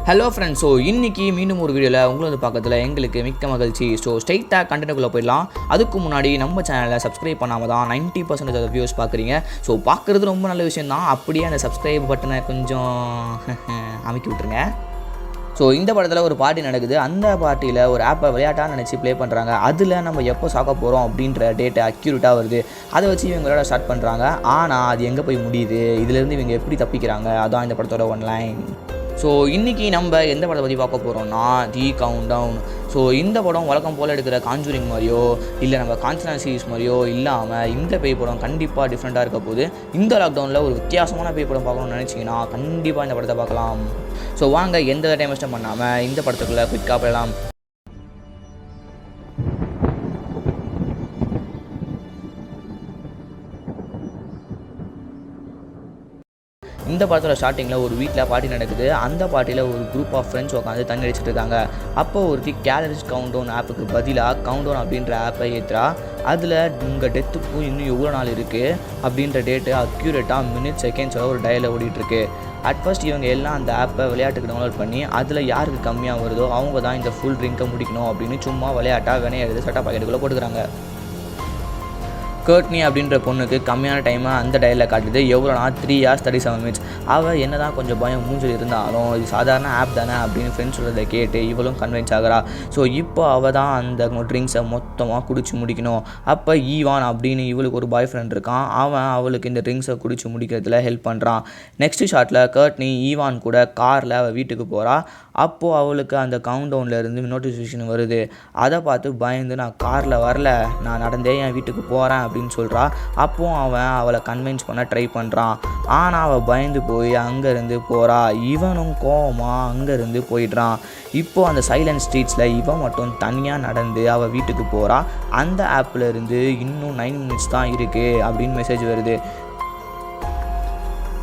Hello friends, so இன்றைக்கி மீண்டும் ஒரு வீடியோவில் உங்களது பக்கத்தில் எங்களுக்கு மிக்க மகிழ்ச்சி. ஸோ ஸ்ட்ரைட்டாக கண்டென்ட்டுக்குள்ளே போயிடலாம். அதுக்கு முன்னாடி நம்ம சேனலை சப்ஸ்கிரைப் பண்ணாமல் தான் 90% ஆஃப் வியூஸ் பார்க்குறீங்க. ஸோ பார்க்குறது ரொம்ப நல்ல விஷயம் தான். அப்படியே அந்த சப்ஸ்கிரைப் பட்டனை கொஞ்சம் அமைக்கி விட்டுருங்க. ஸோ இந்த படத்தில் ஒரு பார்ட்டி நடக்குது. அந்த பார்ட்டியில் ஒரு ஆப்பை விளையாட்டாக நினச்சி ப்ளே பண்ணுறாங்க. அதில் நம்ம எப்போ சாக்க போகிறோம் அப்படின்ற டேட்டை அக்யூரேட்டாக வருது. அதை வச்சு இவங்களோட ஸ்டார்ட் பண்ணுறாங்க. ஆனால் அது எங்கே போய் முடியுது, இதுலேருந்து இவங்க எப்படி தப்பிக்கிறாங்க, அதான் இந்த படத்தோட ஒன்லைன். ஸோ இன்றைக்கி நம்ம எந்த படத்தை பற்றி பார்க்க போகிறோம்னா தி கவுண்ட் டவுன். ஸோ இந்த படம் வழக்கம் போல் எடுக்கிற காஞ்சூரிங் மாதிரியோ இல்லை நம்ம காஞ்சனா சீரிஸ் மாதிரியோ இல்லாமல் இந்த பேய் படம் கண்டிப்பாக டிஃப்ரெண்ட்டாக இருக்க போது. இந்த லாக்டவுனில் ஒரு வித்தியாசமான பேய் படம் பார்க்கணும்னு நினச்சிங்கன்னா கண்டிப்பாக இந்த படத்தை பார்க்கலாம். ஸோ வாங்க எந்த டைம் வேஸ்ட் பண்ணாமல் இந்த படத்துக்குள்ளே குயிக்காக போயிடலாம். இந்த படத்தோட ஸ்டார்டிங்கில் ஒரு வீட்டில் பார்ட்டி நடக்குது. அந்த பார்ட்டியில் ஒரு குரூப் ஆஃப் ஃப்ரெண்ட்ஸ் உட்காந்து தண்ணி அடிச்சுட்டு இருக்காங்க. அப்போ ஒருத்தி கேலரிஸ் கவுண்ட் டவுன் ஆப்புக்கு பதிலாக கவுண்ட் டவுன் அப்படின்ற ஆப்பை ஏற்றுறா. அதில் உங்கள் டெத்துக்கும் இன்னும் எவ்வளோ நாள் இருக்குது அப்படின்ற டேட்டு அக்யூரேட்டாக மினிட் செகண்ட்ஸோட ஒரு டயலில் ஓடிட்டுருக்கு. அட் ஃபர்ஸ்ட் இவங்க எல்லாம் அந்த ஆப்பை விளையாட்டுக்கு டவுன்லோட் பண்ணி அதில் யாருக்கு கம்மியாக வருதோ அவங்க தான் இந்த ஃபுல் ட்ரிங்கை முடிக்கணும் அப்படின்னு சும்மா விளையாட்டாக வினையெழுது சட்டா பாக்கெட்டுக்குள்ளே போட்டுக்கிறாங்க. கர்ட்னி அப்படின்ற பொண்ணுக்கு கம்மியான டைமை அந்த டயலில் காட்டுது. எவ்வளோனா 3 hours 37 minutes. அவள் என்ன தான் கொஞ்சம் பயம் மூஞ்சில் இருந்தாலும் இது சாதாரண ஆப் தானே அப்படின்னு ஃப்ரெண்ட்ஸ் சொல்கிறத கேட்டு இவளும் கன்வின்ஸ் ஆகிறா. ஸோ இப்போ அவள் தான் அந்த ட்ரிங்க்ஸை மொத்தமாக குடிச்சு முடிக்கணும். அப்போ ஈவான் அப்படின்னு இவளுக்கு ஒரு பாய் ஃப்ரெண்ட் இருக்கான். அவன் அவளுக்கு இந்த ட்ரிங்க்ஸை குடிச்சு முடிக்கிறதுல ஹெல்ப் பண்ணுறான். நெக்ஸ்ட் ஷாட்டில் கர்ட்னி ஈவான் கூட காரில் அவள் வீட்டுக்கு போகிறா. அப்போது அவளுக்கு அந்த கவுண்ட் டவுன்லேருந்து நோட்டிஃபிகேஷன் வருது. அதை பார்த்து பயந்து நான் காரில் வரல, நான் நடந்தே என் வீட்டுக்கு போகிறேன் அப்படின்னு சொல்கிறா. அப்போது அவன் அவளை கன்வின்ஸ் பண்ண ட்ரை பண்ணுறான். ஆனால் அவள் பயந்து போய் அங்கேருந்து போகிறா. இவனும் கோவமாக அங்கேருந்து போயிடுறான். இப்போது அந்த சைலண்ட் ஸ்ட்ரீட்ஸில் இவன் மட்டும் தனியாக நடந்து அவள் வீட்டுக்கு போகிறா. அந்த ஆப்பில் இருந்து இன்னும் 9 minutes தான் இருக்குது அப்படின்னு மெசேஜ் வருது.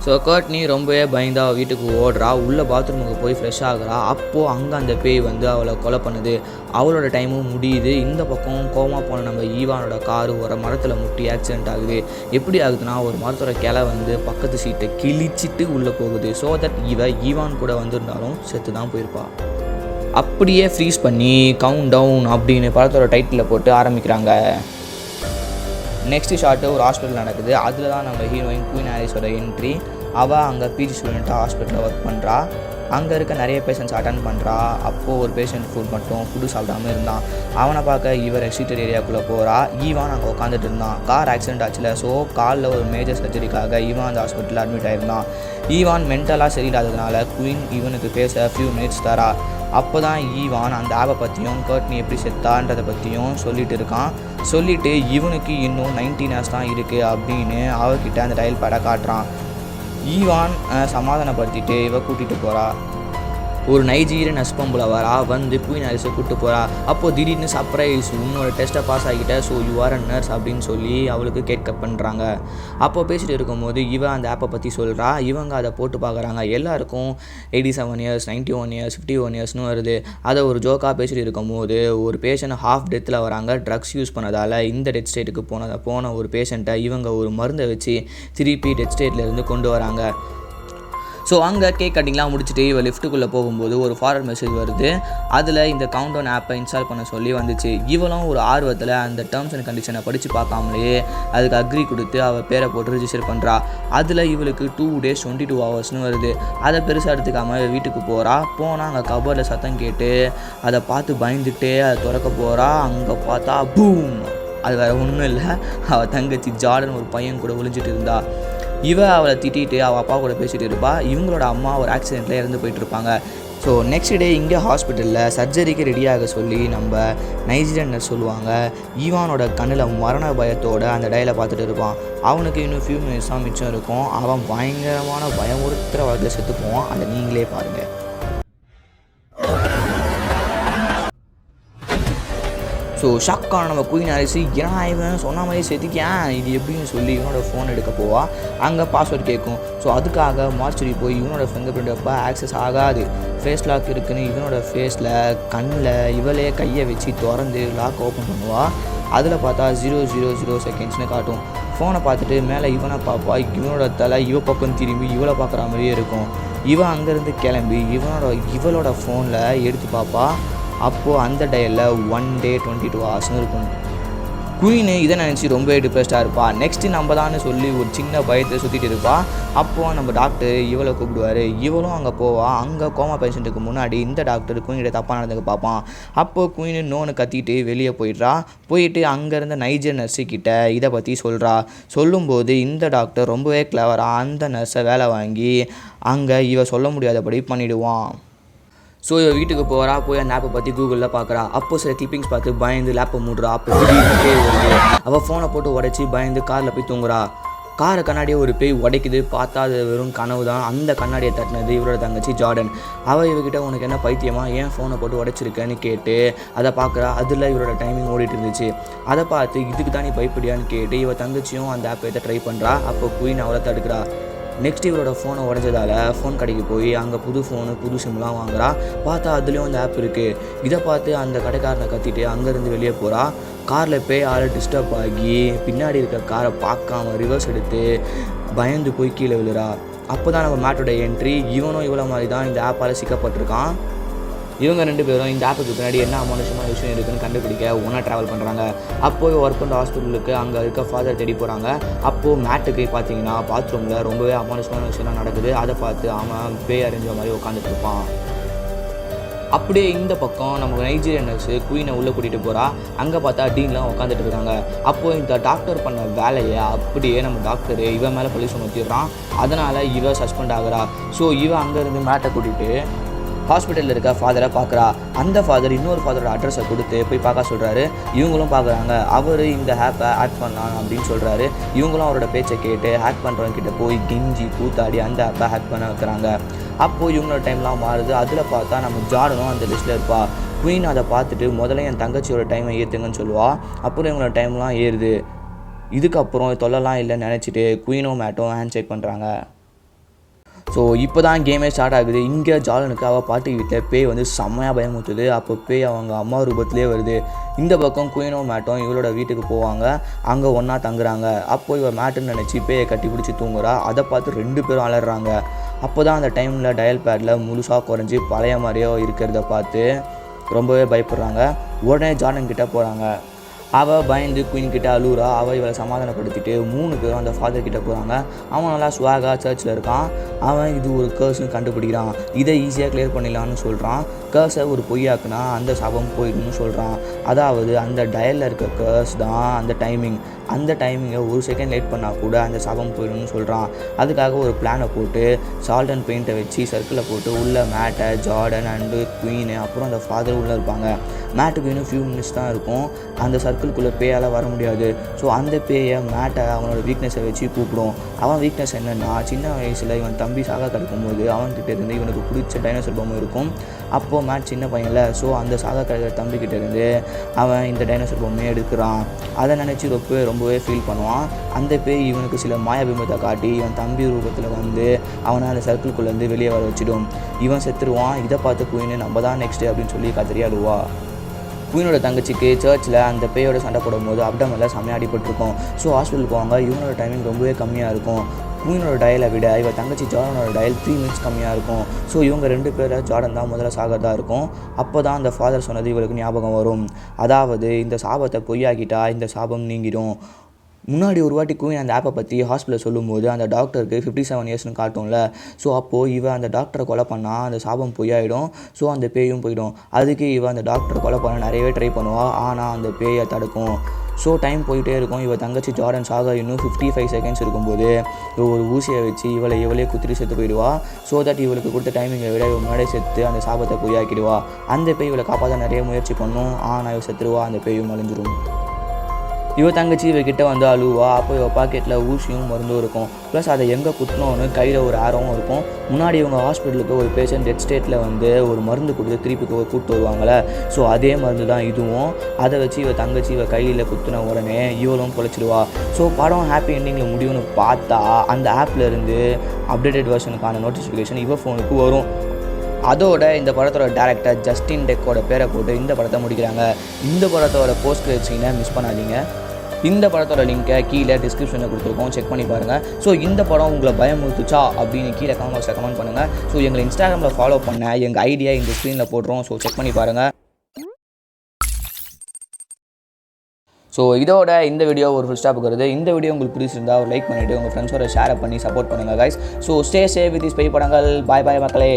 ஸோ கர்ட்னி ரொம்பவே பயந்து அவள் வீட்டுக்கு ஓடுறா. உள்ளே பாத்ரூமுக்கு போய் ஃப்ரெஷ் ஆகுறா. அப்போது அங்கே அந்த பேய் வந்து அவளை கொலை பண்ணுது. அவளோட டைமும் முடியுது. இந்த பக்கம் கோமா போன நம்ம ஈவானோட காரு ஒரு மரத்தில் முட்டி ஆக்சிடென்ட் ஆகுது. எப்படி ஆகுதுன்னா ஒரு மரத்தோட கிளை வந்து பக்கத்து சீட்டை கிழிச்சிட்டு உள்ளே போகுது. ஸோ தட் ஈவான் கூட வந்திருந்தாலும் செத்து தான் போயிருப்பா. அப்படியே ஃப்ரீஸ் பண்ணி கவுண்ட் டவுன் அப்படின்னு படத்தோட டைட்டில் போட்டு ஆரம்பிக்கிறாங்க. நெக்ஸ்ட் ஷாட்டு ஒரு ஹாஸ்பிட்டல் நடக்குது. அதில் தான் நம்ம ஹீரோயின் குயின் ஹாரிஸோட என்ட்ரி. அவள் அங்கே பிஜி ஸ்டூடெண்ட்டாக ஹாஸ்பிட்டலில் ஒர்க் பண்ணுறா. அங்கே இருக்க நிறைய பேஷண்ட்ஸ் அட்டன் பண்ணுறா. அப்போது ஒரு பேஷண்ட் ஃபுட்டு சாப்பிடாமல் இருந்தான். அவனை பார்க்க இவர் எக்ஸிட்டர் ஏரியாவுக்குள்ளே போகிறா. ஈவான் அங்கே உட்காந்துட்டு இருந்தான். கார் ஆக்சிடென்ட் ஆச்சுல. ஸோ காலில் ஒரு மேஜர் சர்ஜரிக்காக ஈவான் அந்த ஹாஸ்பிட்டலில் அட்மிட் ஆகிருந்தான். ஈவான் மென்டலாக சரியில்லாததுனால குயின் இவனுக்கு பேச ஃபியூ மினிட்ஸ் தரா. அப்போ தான் ஈவான் அந்த ஆப்பை பற்றியும் கர்ட்னி எப்படி செத்தான்றதை பற்றியும் சொல்லிட்டு இருக்கான். சொல்லிவிட்டு இவனுக்கு இன்னும் 19 hours தான் இருக்குது அப்படின்னு அவர்கிட்ட அந்த டயல் பேடை காட்டுறான். ஈவான் சமாதானப்படுத்திட்டு இவ கூட்டிகிட்டு போகிறா. ஒரு நைஜீரியன் நஸ்பம்புல வரா. வந்து குயின் ஹாரிஸை கூப்பிட்டு போகிறா. அப்போது திடீர்னு சர்ப்ரைஸ், உன்னோட டெஸ்ட்டை பாஸ் ஆகிட்ட, so you are a nurse அப்படின்னு சொல்லி அவளுக்கு கேட்க பண்ணுறாங்க. அப்போது பேசிகிட்டு இருக்கும்போது இவன் அந்த ஆப்பை பற்றி சொல்கிறா. இவங்க அதை போட்டு பார்க்குறாங்க. எல்லாருக்கும் 87 years 91 years 51 yearsனு வருது. அதை ஒரு ஜோக்காக பேசிகிட்டு இருக்கும்போது ஒரு பேஷண்ட் ஹாஃப் டெத்தில் வராங்க. ட்ரக்ஸ் யூஸ் பண்ணதால் இந்த டெத் ஸ்டேட்டுக்கு போன ஒரு பேஷண்ட்டை இவங்க ஒரு மருந்தை வச்சு திருப்பி டெத் ஸ்டேட்லேருந்து கொண்டு வராங்க. ஸோ அங்கே கேக் கட்டிங்லாம் முடிச்சுட்டு இவள் லிஃப்ட்டுக்குள்ளே போகும்போது ஒரு ஃபார்வர்ட் மெசேஜ் வருது. அதில் இந்த கவுண்ட் டவுன் ஆப்பை இன்ஸ்டால் பண்ண சொல்லி வந்துச்சு. இவளும் ஒரு ஆர்வத்தில் அந்த டேர்ம்ஸ் அண்ட் கண்டிஷனை படித்து பார்க்காமலே அதுக்கு அக்ரி கொடுத்து அவள் பேரை போட்டு ரிஜிஸ்டர் பண்ணுறா. அதில் இவளுக்கு 2 days 22 hours வருது. அதை பெருசாக எடுத்துக்காமல் வீட்டுக்கு போகிறா. போனால் அங்கே கபோர்டில் சத்தம் கேட்டு அதை பார்த்து பயந்துகிட்டே அதை திறக்க போகிறா. அங்கே பார்த்தா பூம், அது வேறு ஒன்றும் இல்லை, அவள் தங்கச்சி ஜார்டன் ஒரு பையன் கூட ஒளிஞ்சிட்டு இருந்தா. அவளை திட்டிட்டு அவள் அப்பா கூட பேசிகிட்டு இருப்பா. இவங்களோட அம்மா ஒரு ஆக்சிடெண்ட்டில் இறந்து போயிட்டுருப்பாங்க. ஸோ நெக்ஸ்ட் டே இங்கே ஹாஸ்பிட்டலில் சர்ஜரிக்கு ரெடியாக சொல்லி நம்ம நைஜீரியன் நர்ஸ் சொல்லுவாங்க. ஈவானோட கண்ணில் மரண பயத்தோடு அந்த டயலை பார்த்துட்டு இருப்பான். அவனுக்கு இன்னும் ஃபியூ மினிட்ஸ் தான் மிச்சம் இருக்கும். அவன் பயங்கரமான பயமுறுத்துகிற வகையில் செத்து போவான். அதை நீங்களே பாருங்கள். ஸோ ஷாக்கான நம்ம குயின் ஹாரிஸ் ஏன்னா இவன் சொன்ன மாதிரி செத்துக்கேன் இது எப்படின்னு சொல்லி இவனோட ஃபோன் எடுக்க போவா. அங்கே பாஸ்வேர்டு கேட்கும். ஸோ அதுக்காக மார்ச்சரி போய் இவனோட ஃபிங்கர் பிரிண்ட் அப்போ ஆக்சஸ் ஆகாது. ஃபேஸ் லாக் இருக்குன்னு இவனோட ஃபேஸில் கண்ணில் இவளே கையை வச்சு திறந்து லாக் ஓப்பன் பண்ணுவாள். அதில் பார்த்தா 000 secondsனு காட்டும். ஃபோனை பார்த்துட்டு மேலே இவனை பார்ப்பா. இவனோட தலை இவ பக்கம் திரும்பி இவளை பார்க்குற மாதிரியே இருக்கும். இவன் அங்கேருந்து கிளம்பி இவளோட ஃபோனில் எடுத்து பார்ப்பா. அப்போது அந்த டயலில் 1 day 22 hours இருக்கும். குயினு இதை நினச்சி ரொம்ப டிப்ரெஸ்டாக இருப்பா. நெக்ஸ்ட்டு நம்ம தான் சொல்லி ஒரு சின்ன பயத்தை சுற்றிட்டு இருப்பா. அப்போது நம்ம டாக்டர் இவளை கூப்பிடுவார். இவளும் அங்கே போவா. அங்கே கோமா பேஷண்ட்டுக்கு முன்னாடி இந்த டாக்டர் குயினிட தப்பாக நடந்துக்க பார்ப்பான். அப்போது குயினு நோன்னு கத்திட்டு வெளியே போயிட்டு அங்கேருந்த நைஜர் நர்ஸுக்கிட்ட இதை பற்றி சொல்லும்போது இந்த டாக்டர் ரொம்பவே கிளவராக அந்த நர்ஸை வேலை வாங்கி அங்கே இவ சொல்ல முடியாதபடி பண்ணிவிடுவான். ஸோ இவள் வீட்டுக்கு போகிறா. போய் அந்த ஆப்பை பற்றி கூகுளில் பார்க்குறா. அப்போ சில கிளிப்பிங்ஸ் பார்த்து பயந்து லேப்பை மூடுறா. அப்போ திடீர்னு பேய் வருது. அவள் ஃபோனை போட்டு உடச்சி பயந்து காரில் போய் தூங்குறா. காரை கண்ணாடியை ஒரு பேய் உடைக்குது. பார்த்தா அது வெறும் கனவு தான். அந்த கண்ணாடியை தட்டினது இவரோட தங்கச்சி ஜார்டன். அவள் இவகிட்ட உனக்கு என்ன பைத்தியமா, ஏன் ஃபோனை போட்டு உடைச்சிருக்கேன்னு கேட்டு அதை பார்க்குறா. அதில் இவரோட டைமிங் ஓடிட்டு இருந்துச்சு. அதை பார்த்து இதுக்கு தான் நீ பயப்படியான்னு கேட்டு இவள் தங்கச்சியும் அந்த ஆப்பை ட்ரை பண்ணுறா. அப்போ குயின் அவளை தடுக்கிறா. நெக்ஸ்ட் இவரோட ஃபோனை உடஞ்சதால் ஃபோன் கடைக்கு போய் அங்கே புது ஃபோனு புது சிம்லாம் வாங்குறா. பார்த்தா அதுலேயும் அந்த ஆப் இருக்குது. இதை பார்த்து அந்த கடைக்காரனை கத்திட்டு அங்கேருந்து வெளியே போகிறா. காரில் போய் ஆள் டிஸ்டர்ப் ஆகி பின்னாடி இருக்க காரை பார்க்காம ரிவர்ஸ் எடுத்து பயந்து போய் கீழே விழுறா. அப்போ தான் நம்ம மேட்டோட என்ட்ரி. இவனும் இவ்வளோ மாதிரி தான் இந்த ஆப்பால் சிக்கப்பட்டிருக்கான். இவங்க 2 பேரும் இந்த ஆப்புக்கு பின்னாடி என்ன அமானுஷமான விஷயம் இருக்குதுன்னு கண்டுபிடிக்க ஒன்றா ட்ராவல் பண்ணுறாங்க. அப்போது ஒர்க் பண்ணுற ஹாஸ்பிட்டலுக்கு அங்கே இருக்க ஃபாதர் தேடி போகிறாங்க. அப்போது மேட்டுக்கு பார்த்தீங்கன்னா பாத்ரூமில் ரொம்பவே அமானுஷமான விஷயம்லாம் நடக்குது. அதை பார்த்து அவன் பேய் அறிஞ்ச மாதிரி உட்காந்துட்டு இருப்பான். அப்படியே இந்த பக்கம் நம்ம நைஜீரியன் நர்ஸு குயினை உள்ளே கூட்டிகிட்டு போகிறா. அங்கே பார்த்தா டீன்லாம் உட்காந்துட்டு இருக்காங்க. அப்போது இந்த டாக்டர் பண்ண வேலையை அப்படியே நம்ம டாக்டரு இவன் மேலே போலீஸ் சுமத்திடுறான். அதனால் இவ சஸ்பெண்ட் ஆகுறா. ஸோ இவன் அங்கேருந்து மேட்டை கூட்டிகிட்டு ஹாஸ்பிட்டலில் இருக்க ஃபாதரை பார்க்குறா. அந்த ஃபாதர் இன்னொரு ஃபாதரோட அட்ரஸை கொடுத்து போய் பார்க்க சொல்கிறாரு. இவங்களும் பார்க்குறாங்க. அவர் இந்த ஆப்பை ஹேக் பண்ணலாம் அப்படின்னு சொல்கிறாரு. இவங்களும் அவரோட பேச்சை கேட்டு ஹேக் பண்ணுறவங்கிட்ட போய் கெஞ்சி கூத்தாடி அந்த ஆப்பை ஹேக் பண்ண வைக்கிறாங்க. அப்போது இவங்களோட டைம்லாம் மாறுது. அதில் பார்த்தா நம்ம ஜார்டனும் அந்த லிஸ்ட்டில் இருப்பாள். குயின் அதை பார்த்துட்டு முதல்ல என் தங்கச்சியோட டைமை ஏற்றுங்கன்னு சொல்லுவாள். அப்புறம் இவங்களோட டைம்லாம் ஏறுது. இதுக்கப்புறம் தொல்லலாம் இல்லைன்னு நினச்சிட்டு குயினும் மேட்டும் ஹேண்ட் செக் பண்ணுறாங்க. ஸோ இப்போ தான் கேமே ஸ்டார்ட் ஆகுது. இங்கே ஜார்டனுக்கு அவள் பாட்டி வீட்டில் பேய் வந்து செம்மையாக பயமுறுத்துது. அப்போ பேய் அவங்க அம்மா ரூபத்திலே வருது. இந்த பக்கம் குயினும் மேட்டும் இவளோட வீட்டுக்கு போவாங்க. அங்கே ஒன்றா தங்குறாங்க. அப்போ இவள் மேட்டுன்னு நினச்சி பேயை கட்டி பிடிச்சி தூங்குறா. அதை பார்த்து 2 பேரும் அலறாங்க. அப்போ தான் அந்த டைமில் டயல் பேடில் முழுசாக குறைஞ்சி பழைய மாதிரியோ இருக்கிறத பார்த்து ரொம்பவே பயப்படுறாங்க. உடனே ஜார்டன் கிட்டே போகிறாங்க. அவள் பயந்து குயின் கிட்ட அழுகுறா. அவள் இவளை சமாதானப்படுத்திட்டு 3 பேரும் அந்த ஃபாதர் கிட்டே போகிறாங்க. அவன் நல்லா ஸ்வாகாக சர்ச்சில் இருக்கான். அவன் இது ஒரு கேர்ஸ்னு கண்டுபிடிக்கிறான். இதை ஈஸியாக கிளியர் பண்ணிடலான்னு சொல்கிறான். கேர்ஸை ஒரு பொய்யாக்குனா அந்த சாபம் போயிடுன்னு சொல்கிறான். அதாவது அந்த டயலில் இருக்க கேர்ஸ் தான் அந்த டைமிங்கை 1 செகண்ட் லேட் பண்ணால் கூட அந்த சாபம் போயிடும்னு சொல்கிறான். அதுக்காக ஒரு பிளானை போட்டு சால்ட் அண்ட் பெயிண்ட்டை வச்சு சர்க்கிளை போட்டு உள்ளே மேட்டை ஜார்டன் அண்டு குயின் அப்புறம் அந்த ஃபாதர் உள்ளே இருப்பாங்க. மேட்டுக்கு இன்னும் ஃபியூ மினிட்ஸ் தான் இருக்கும். அந்த சர்க்கிள்குள்ளே பேயால் வர முடியாது. ஸோ அந்த பேயை மேட்டை அவனோட வீக்னஸை வச்சு கூப்பிடும். அவன் வீக்னஸ் என்னென்னா சின்ன வயசில் இவன் தம்பி சாகா கிடைக்கும்போது அவன்கிட்ட இருந்து இவனுக்கு பிடிச்ச டைனோசர் பொம்மை இருக்கும். அப்போது மேட் சின்ன பையன்ல. ஸோ அந்த சாகா கிடைக்கிற தம்பிக்கிட்ட இருந்து அவன் இந்த டைனோசர் பொம்மையை எடுக்கிறான். அதை நினச்சி ரொம்பவே ஃபீல் பண்ணுவான். அந்த பேய் இவனுக்கு சில மாயபிம்பத்தை காட்டி இவன் தம்பி ரூபத்தில் வந்து அவனை அந்த சர்க்கிள்குள்ளேருந்து வெளியே வர வச்சிடும். இவன் செத்துருவான். இதை பார்த்து குயின் நம்ம தான் நெக்ஸ்ட்டு அப்படின்னு சொல்லி கத்திரியாடுவா. குயினோட தங்கச்சிக்கு சர்ச்சில் அந்த பேயோட சண்டை போடும்போது அப்டமில் செம்மையாக அடிபட்டிருக்கும். ஸோ ஹாஸ்பிட்டல் போவாங்க. இவனோட டைமிங் ரொம்பவே கம்மியாக இருக்கும். குயினோட டயலை விட இவள் தங்கச்சி ஜார்டனோட டயல் 3 மினிட்ஸ் கம்மியாக இருக்கும். ஸோ இவங்க 2 பேரை ஜார்டன் தான் முதல்ல சாகிறதா இருக்கும். அப்போ தான் அந்த ஃபாதர் சொன்னது இவளுக்கு ஞாபகம் வரும். அதாவது இந்த சாபத்தை பொய்யாக்கிட்டா இந்த சாபம் நீங்கிடும். முன்னாடி ஒரு வாட்டி குயின் அந்த ஆப்பை பற்றி ஹாஸ்பிட்டலில் சொல்லும்போது அந்த டாக்டருக்கு 57 இயர்ஸ்னு காட்டும்ல. ஸோ அப்போது இவன் அந்த டாக்டரை கொலை பண்ணால் அந்த சாபம் பொய்யாயிடும். ஸோ அந்த பேயும் போயிடும். அதுக்கு இவன் அந்த டாக்டரை கொலை பண்ண நிறையவே ட்ரை பண்ணுவாள். ஆனால் அந்த பேயை தடுக்கும். ஸோ டைம் போயிட்டே இருக்கும். இவள் தங்கச்சி ஜார்டன் சாக இன்னும் 55 செகண்ட்ஸ் இருக்கும்போது ஒரு ஊசியை வச்சு இவளே குத்திரி செத்து போயிடுவா. ஸோ தட் இவளுக்கு கொடுத்த டைமிங்கை விட இவள் முன்னாடியே செத்து அந்த சாபத்தை பொய்யாக்கிடுவா. அந்த பேய் இவளை காப்பாற்ற நிறைய முயற்சி பண்ணும். ஆனால் இவள் செத்துருவா. அந்த பேயும் அழிஞ்சிரும். இவள் தங்கச்சி இவகிட்ட வந்து அழுவா. அப்போ இவள் பாக்கெட்டில் ஊசியும் மருந்தும் இருக்கும். ப்ளஸ் அதை எங்கே குத்தினோன்னு கையில் ஒரு ஆரோவும் இருக்கும். முன்னாடி இவங்க ஹாஸ்பிட்டலுக்கு ஒரு பேஷண்ட் டெட் ஸ்டேட்டில் வந்து ஒரு மருந்து கொடுத்து திருப்பி கூப்பிட்டு வருவாங்களே. ஸோ அதே மருந்து தான் இதுவும். அதை வச்சு இவள் தங்கச்சி இவள் கையில் குத்தின உடனே இவளும் பொழைச்சிடுவா. ஸோ படம் ஹாப்பி எண்டிங்கில் முடியும்னு பார்த்தா அந்த ஆப்பில் இருந்து அப்டேட்டட் வெர்ஷனுக்கான நோட்டிஃபிகேஷன் இவள் ஃபோனுக்கு வரும். அதோட இந்த படத்தோட டேரக்டர் ஜஸ்டின் டெக்கோட பேரை போட்டு இந்த படத்தை முடிக்கிறாங்க. இந்த படத்தோட போஸ்ட் கிரெடிட் சீனை மிஸ் பண்ணாதீங்க. இந்த படத்தோட லிங்க்கை கீழே டிஸ்கிரிப்ஷனில் கொடுத்துருக்கோம், செக் பண்ணி பாருங்கள். ஸோ இந்த படம் உங்களை பயமுறுத்துச்சா அப்படின்னு கீழே கமெண்ட் பாக்ஸில் கமெண்ட் பண்ணுங்கள். ஸோ எங்களை இன்ஸ்டாகிராமில் ஃபாலோ பண்ண எங்கள் ஐடியா இந்த ஸ்க்ரீனில் போடுறோம். ஸோ செக் பண்ணி பாருங்கள். ஸோ இதோட இந்த வீடியோ ஒரு ஃபுல் ஸ்டாப் வருது. இந்த வீடியோ உங்களுக்கு பிடிச்சிருந்தா ஒரு லைக் பண்ணிவிட்டு உங்கள் ஃப்ரெண்ட்ஸோட ஷேர் பண்ணி சப்போர்ட் பண்ணுங்கள் guys. So stay save with spy படங்கள். பாய் பாய் மக்களே.